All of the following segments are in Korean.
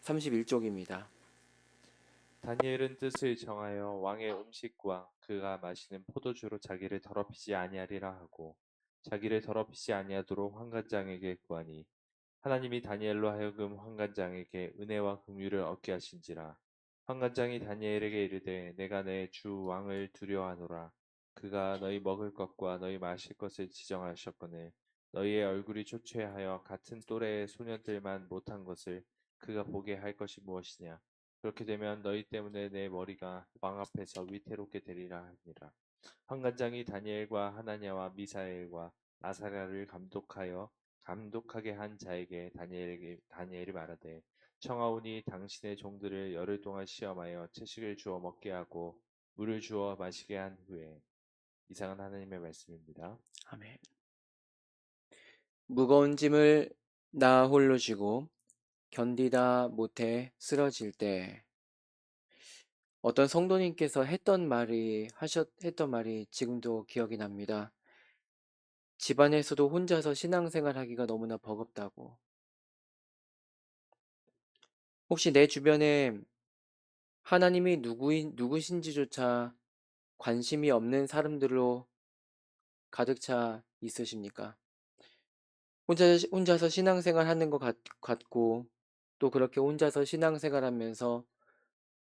31쪽입니다. 다니엘은 뜻을 정하여 왕의 음식과 그가 마시는 포도주로 자기를 더럽히지 아니하리라 하고 자기를 더럽히지 아니하도록 환관장에게 구하니 하나님이 다니엘로 하여금 환관장에게 은혜와 긍휼을 얻게 하신지라. 환관장이 다니엘에게 이르되 내가 내 주 왕을 두려워하노라. 그가 너희 먹을 것과 너희 마실 것을 지정하셨거늘 너희의 얼굴이 초췌하여 같은 또래의 소년들만 못한 것을 그가 보게 할 것이 무엇이냐. 그렇게 되면 너희 때문에 내 머리가 왕 앞에서 위태롭게 되리라 하니라. 환관장이 다니엘과 하나냐와 미사엘과 아사랴를 감독하게 한 자에게 다니엘이 말하되 청하오니 당신의 종들을 열흘 동안 시험하여 채식을 주어 먹게 하고 물을 주어 마시게 한 후에. 이상은 하나님의 말씀입니다. 아멘. 무거운 짐을 나 홀로 쥐고 견디다 못해 쓰러질 때 어떤 성도님께서 했던 말이 지금도 기억이 납니다. 집안에서도 혼자서 신앙생활 하기가 너무나 버겁다고. 혹시 내 주변에 하나님이 누구신지조차 관심이 없는 사람들로 가득 차 있으십니까? 혼자서 신앙생활 하는 것 같고, 또 그렇게 혼자서 신앙생활 하면서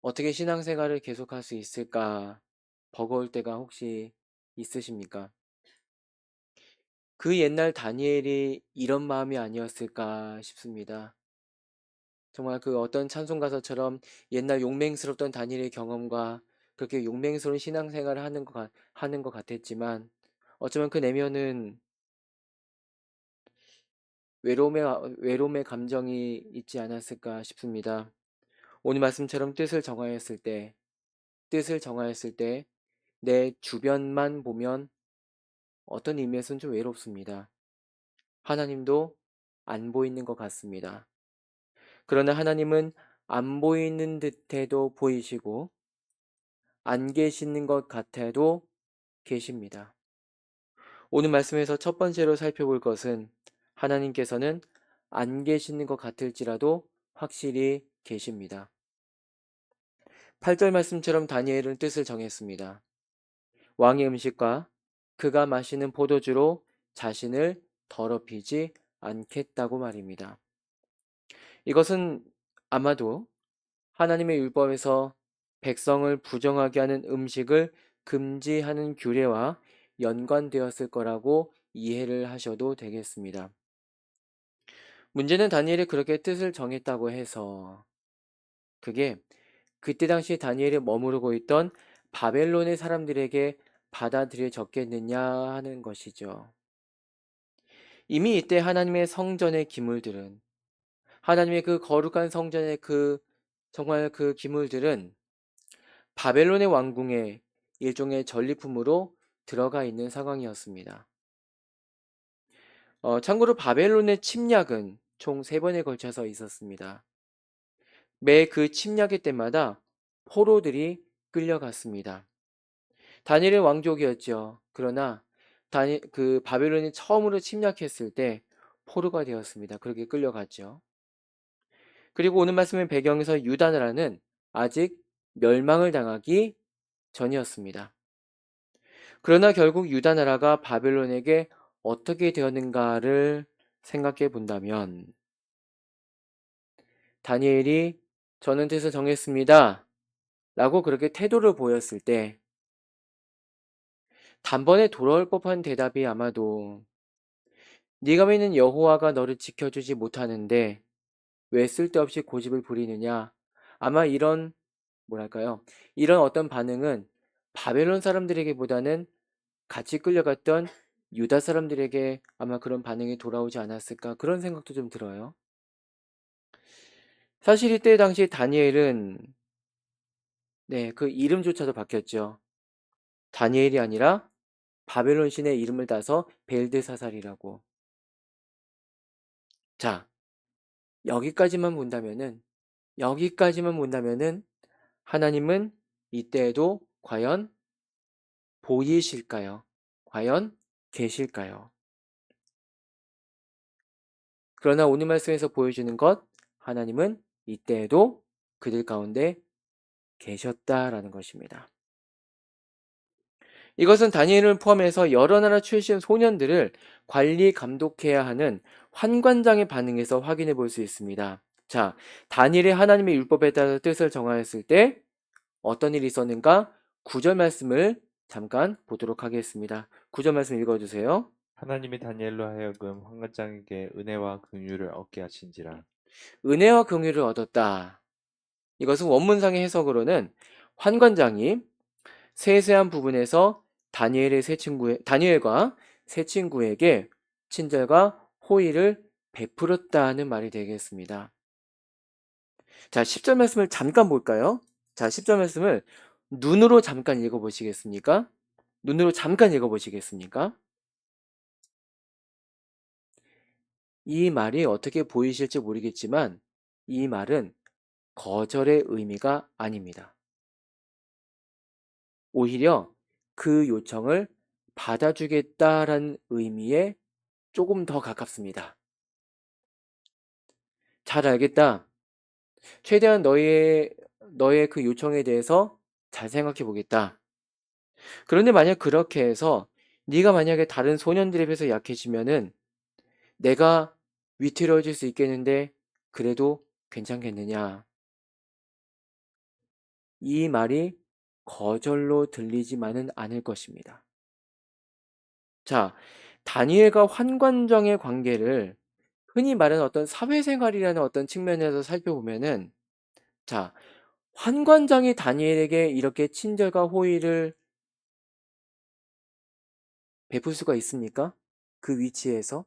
어떻게 신앙생활을 계속할 수 있을까 버거울 때가 혹시 있으십니까? 그 옛날 다니엘이 이런 마음이 아니었을까 싶습니다. 정말 그 어떤 찬송 가사처럼 옛날 용맹스럽던 다니엘의 경험과 그렇게 용맹스러운 신앙생활을 하는 것 같았지만 어쩌면 그 내면은 외로움의 감정이 있지 않았을까 싶습니다. 오늘 말씀처럼 뜻을 정하였을 때 내 주변만 보면 어떤 의미에서는 좀 외롭습니다. 하나님도 안 보이는 것 같습니다. 그러나 하나님은 안 보이는 듯해도 보이시고 안 계시는 것 같아도 계십니다. 오늘 말씀에서 첫 번째로 살펴볼 것은 하나님께서는 안 계시는 것 같을지라도 확실히 계십니다. 8절 말씀처럼 다니엘은 뜻을 정했습니다. 왕의 음식과 그가 마시는 포도주로 자신을 더럽히지 않겠다고 말입니다. 이것은 아마도 하나님의 율법에서 백성을 부정하게 하는 음식을 금지하는 규례와 연관되었을 거라고 이해를 하셔도 되겠습니다. 문제는 다니엘이 그렇게 뜻을 정했다고 해서 그게 그때 당시 다니엘이 머무르고 있던 바벨론의 사람들에게 받아들여졌겠느냐 하는 것이죠. 이미 이때 하나님의 성전의 기물들은 하나님의 그 거룩한 성전의 정말 그 기물들은 바벨론의 왕궁에 일종의 전리품으로 들어가 있는 상황이었습니다. 참고로 바벨론의 침략은 총 3번에 걸쳐서 있었습니다. 매 그 침략의 때마다 포로들이 끌려갔습니다. 다니엘은 왕족이었죠. 그러나 그 바벨론이 처음으로 침략했을 때 포로가 되었습니다. 그렇게 끌려갔죠. 그리고 오늘 말씀의 배경에서 유다나라는 아직 멸망을 당하기 전이었습니다. 그러나 결국 유다나라가 바벨론에게 어떻게 되었는가를 생각해 본다면 다니엘이 저는 뜻을 정했습니다. 라고 그렇게 태도를 보였을 때 단번에 돌아올 법한 대답이 아마도 네가 믿는 여호와가 너를 지켜주지 못하는데 왜 쓸데없이 고집을 부리느냐. 아마 뭐랄까요? 이런 어떤 반응은 바벨론 사람들에게보다는 같이 끌려갔던 유다 사람들에게 아마 그런 반응이 돌아오지 않았을까 그런 생각도 좀 들어요. 사실 이때 당시 다니엘은 그 이름조차도 바뀌었죠. 다니엘이 아니라 바벨론 신의 이름을 따서 벨드사살이라고. 자, 여기까지만 본다면은 하나님은 이때에도 과연 보이실까요? 과연 계실까요? 그러나 오늘 말씀에서 보여주는 것, 하나님은 이때에도 그들 가운데 계셨다라는 것입니다. 이것은 다니엘을 포함해서 여러 나라 출신 소년들을 관리 감독해야 하는 환관장의 반응에서 확인해 볼 수 있습니다. 자, 다니엘이 하나님의 율법에 따라 뜻을 정하였을 때 어떤 일이 있었는가? 9절 말씀을 잠깐 보도록 하겠습니다. 9절 말씀 읽어주세요. 하나님이 다니엘로 하여금 환관장에게 은혜와 긍휼을 얻게 하신지라. 은혜와 긍휼을 얻었다. 이것은 원문상의 해석으로는 환관장이 세세한 부분에서 다니엘과 세 친구에게 친절과 호의를 베풀었다는 말이 되겠습니다. 자, 10절 말씀을 잠깐 볼까요? 자, 10절 말씀을 눈으로 잠깐 읽어보시겠습니까? 눈으로 잠깐 읽어보시겠습니까? 이 말이 어떻게 보이실지 모르겠지만 이 말은 거절의 의미가 아닙니다. 오히려 그 요청을 받아주겠다라는 의미에 조금 더 가깝습니다. 잘 알겠다. 최대한 너의 그 요청에 대해서 잘 생각해 보겠다. 그런데 만약 그렇게 해서 네가 만약에 다른 소년들에 비해서 약해지면은 내가 위태로워질 수 있겠는데 그래도 괜찮겠느냐? 이 말이 거절로 들리지만은 않을 것입니다. 자, 다니엘과 환관정의 관계를 흔히 말하는 어떤 사회생활이라는 어떤 측면에서 살펴보면은 자, 환관장이 다니엘에게 이렇게 친절과 호의를 베풀 수가 있습니까? 그 위치에서?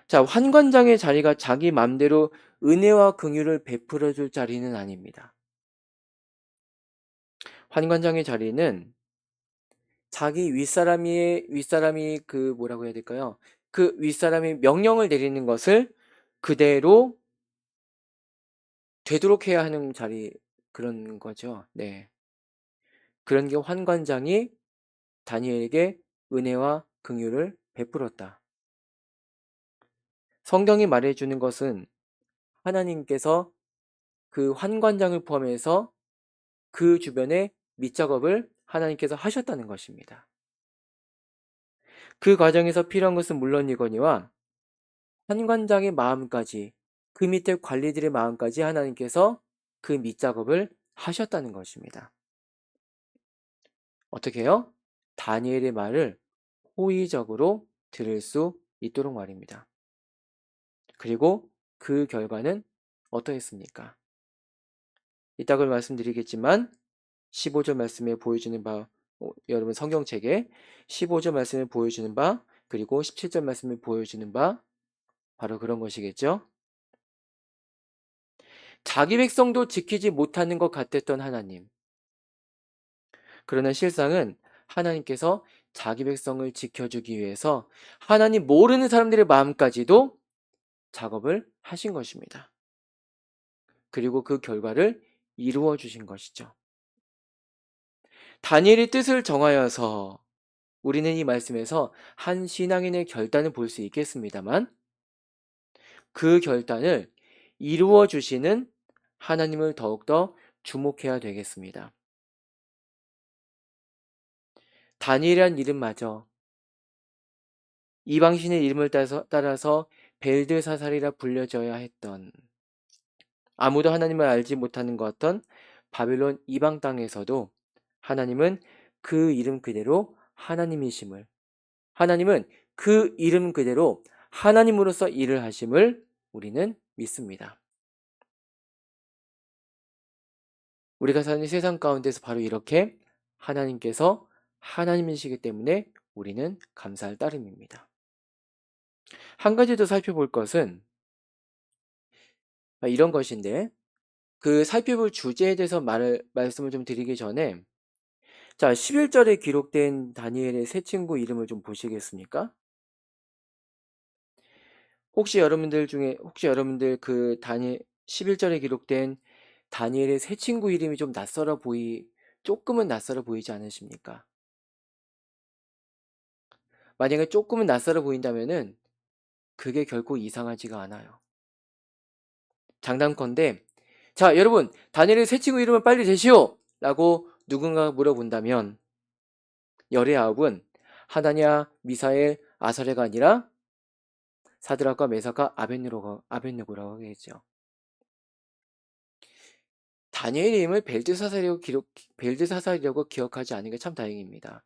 자, 환관장의 자리가 자기 맘대로 은혜와 긍휼을 베풀어 줄 자리는 아닙니다. 환관장의 자리는 자기 윗사람이 그 뭐라고 해야 될까요? 그 윗사람이 명령을 내리는 것을 그대로 되도록 해야 하는 자리 그런 거죠. 네. 그런 게 환관장이 다니엘에게 은혜와 긍휼을 베풀었다. 성경이 말해주는 것은 하나님께서 그 환관장을 포함해서 그 주변에 밑작업을 하나님께서 하셨다는 것입니다. 그 과정에서 필요한 것은 물론이거니와 환관장의 마음까지 그 밑에 관리들의 마음까지 하나님께서 그 밑작업을 하셨다는 것입니다. 어떻게 해요? 다니엘의 말을 호의적으로 들을 수 있도록 말입니다. 그리고 그 결과는 어떠했습니까? 이따가 말씀드리겠지만 15절 말씀에 보여주는 바 여러분 성경책에 15절 말씀에 보여주는 바 그리고 17절 말씀에 보여주는 바 바로 그런 것이겠죠. 자기 백성도 지키지 못하는 것 같았던 하나님. 그러나 실상은 하나님께서 자기 백성을 지켜주기 위해서 하나님 모르는 사람들의 마음까지도 작업을 하신 것입니다. 그리고 그 결과를 이루어 주신 것이죠. 다니엘의 뜻을 정하여서 우리는 이 말씀에서 한 신앙인의 결단을 볼 수 있겠습니다만 그 결단을 이루어 주시는 하나님을 더욱더 주목해야 되겠습니다. 다니엘이란 이름마저 이방신의 이름을 따라서 벨드사살이라 불려져야 했던 아무도 하나님을 알지 못하는 것 같던 바벨론 이방 땅에서도 하나님은 그 이름 그대로 하나님이심을 하나님은 그 이름 그대로 하나님으로서 일을 하심을 우리는 믿습니다. 우리가 사는 세상 가운데서 바로 이렇게 하나님께서 하나님이시기 때문에 우리는 감사할 따름입니다. 한 가지 더 살펴볼 것은 이런 것인데 그 살펴볼 주제에 대해서 말씀을 좀 드리기 전에 자, 11절에 기록된 다니엘의 세 친구 이름을 좀 보시겠습니까? 혹시 여러분들 그 11절에 기록된 다니엘의 세 친구 이름이 좀 조금은 낯설어 보이지 않으십니까? 만약에 조금은 낯설어 보인다면은 그게 결코 이상하지가 않아요. 장담컨대 자, 여러분, 다니엘의 세 친구 이름을 빨리 대시오! 라고 누군가가 물어본다면 열의 아홉은 하나냐, 미사엘, 아사레가 아니라 사드락과 메삭과 아벳느고라고 하겠죠. 다니엘의 이름을 벨드사살이라고 기억하지 않은 게 참 다행입니다.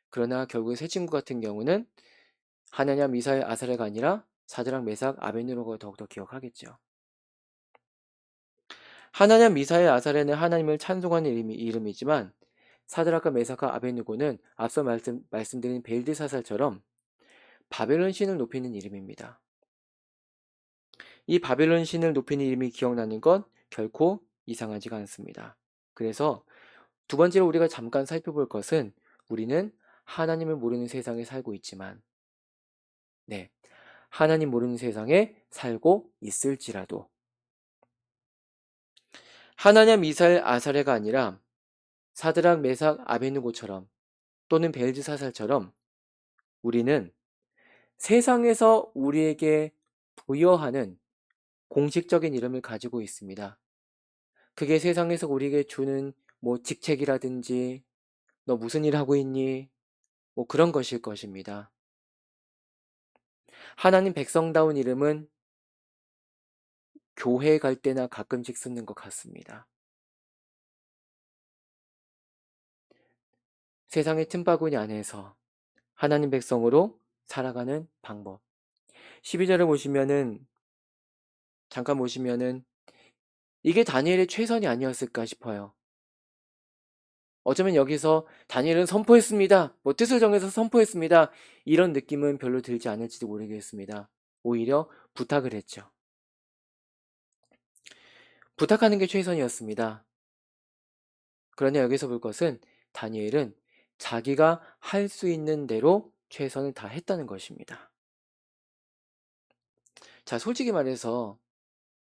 그러나 결국에 세 친구 같은 경우는 하나냐, 미사엘, 아사레가 아니라 사드락, 메삭, 아벳느고가 더욱더 기억하겠죠. 하나냐, 미사엘, 아사레는 하나님을 찬송하는 이름이지만 사드락과 메삭과 아벳느고는 앞서 말씀드린 벨드사살처럼 바벨론 신을 높이는 이름입니다. 이 바벨론 신을 높이는 이름이 기억나는 건 결코 이상하지가 않습니다. 그래서 두 번째로 우리가 잠깐 살펴볼 것은 우리는 하나님을 모르는 세상에 살고 있지만, 네, 하나님 모르는 세상에 살고 있을지라도 하나냐, 미사엘, 아사레가 아니라 사드락, 메삭, 아벳느고처럼 또는 벨드사살처럼 우리는 세상에서 우리에게 부여하는 공식적인 이름을 가지고 있습니다. 그게 세상에서 우리에게 주는 뭐 직책이라든지 너 무슨 일 하고 있니? 뭐 그런 것일 것입니다. 하나님 백성다운 이름은 교회 갈 때나 가끔씩 쓰는 것 같습니다. 세상의 틈바구니 안에서 하나님 백성으로 살아가는 방법. 12절을 보시면은 잠깐 보시면은 이게 다니엘의 최선이 아니었을까 싶어요. 어쩌면 여기서 다니엘은 선포했습니다. 뭐 뜻을 정해서 선포했습니다. 이런 느낌은 별로 들지 않을지도 모르겠습니다. 오히려 부탁을 했죠. 부탁하는 게 최선이었습니다. 그러나 여기서 볼 것은 다니엘은 자기가 할 수 있는 대로 최선을 다했다는 것입니다. 자, 솔직히 말해서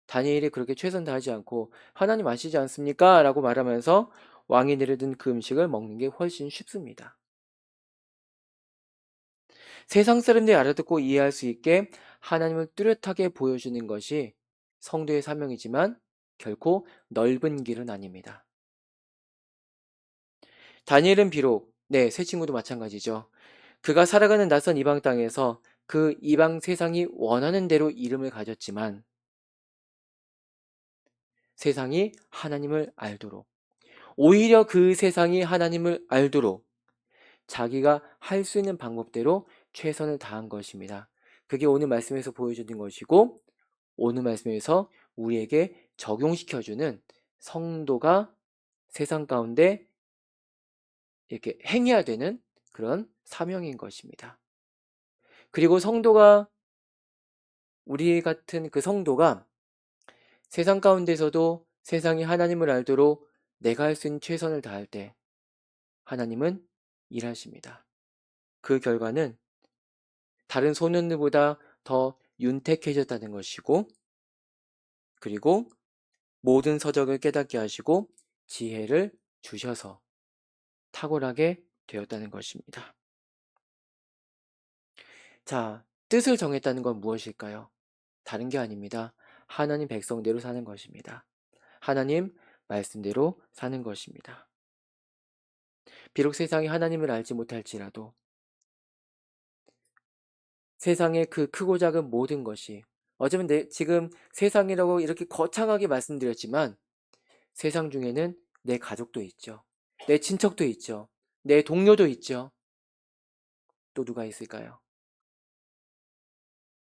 다니엘이 그렇게 최선 다하지 않고 하나님 아시지 않습니까? 라고 말하면서 왕이 내려든 그 음식을 먹는 게 훨씬 쉽습니다. 세상 사람들이 알아듣고 이해할 수 있게 하나님을 뚜렷하게 보여주는 것이 성도의 사명이지만 결코 넓은 길은 아닙니다. 다니엘은 비록, 네, 새 친구도 마찬가지죠. 그가 살아가는 낯선 이방 땅에서 그 이방 세상이 원하는 대로 이름을 가졌지만 세상이 하나님을 알도록, 오히려 그 세상이 하나님을 알도록 자기가 할 수 있는 방법대로 최선을 다한 것입니다. 그게 오늘 말씀에서 보여주는 것이고 오늘 말씀에서 우리에게 적용시켜주는 성도가 세상 가운데 이렇게 행해야 되는 그런 사명인 것입니다. 그리고 우리 같은 그 성도가 세상 가운데서도 세상이 하나님을 알도록 내가 할 수 있는 최선을 다할 때 하나님은 일하십니다. 그 결과는 다른 소년들보다 더 윤택해졌다는 것이고, 그리고 모든 서적을 깨닫게 하시고 지혜를 주셔서 탁월하게 되었다는 것입니다. 자, 뜻을 정했다는 건 무엇일까요? 다른 게 아닙니다. 하나님 백성대로 사는 것입니다. 하나님 말씀대로 사는 것입니다. 비록 세상이 하나님을 알지 못할지라도 세상의 그 크고 작은 모든 것이 어쩌면 지금 세상이라고 이렇게 거창하게 말씀드렸지만 세상 중에는 내 가족도 있죠. 내 친척도 있죠. 내 동료도 있죠. 또 누가 있을까요?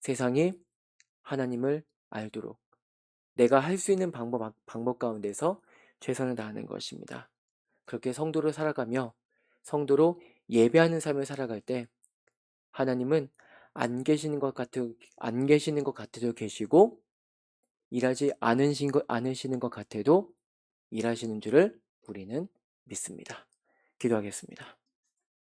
세상이 하나님을 알도록 내가 할 수 있는 방법 가운데서 최선을 다하는 것입니다. 그렇게 성도로 살아가며 성도로 예배하는 삶을 살아갈 때 하나님은 안 계시는 것 같아도 계시고 일하지 않으시는 것 같아도 일하시는 줄을 우리는 믿습니다. 기도하겠습니다.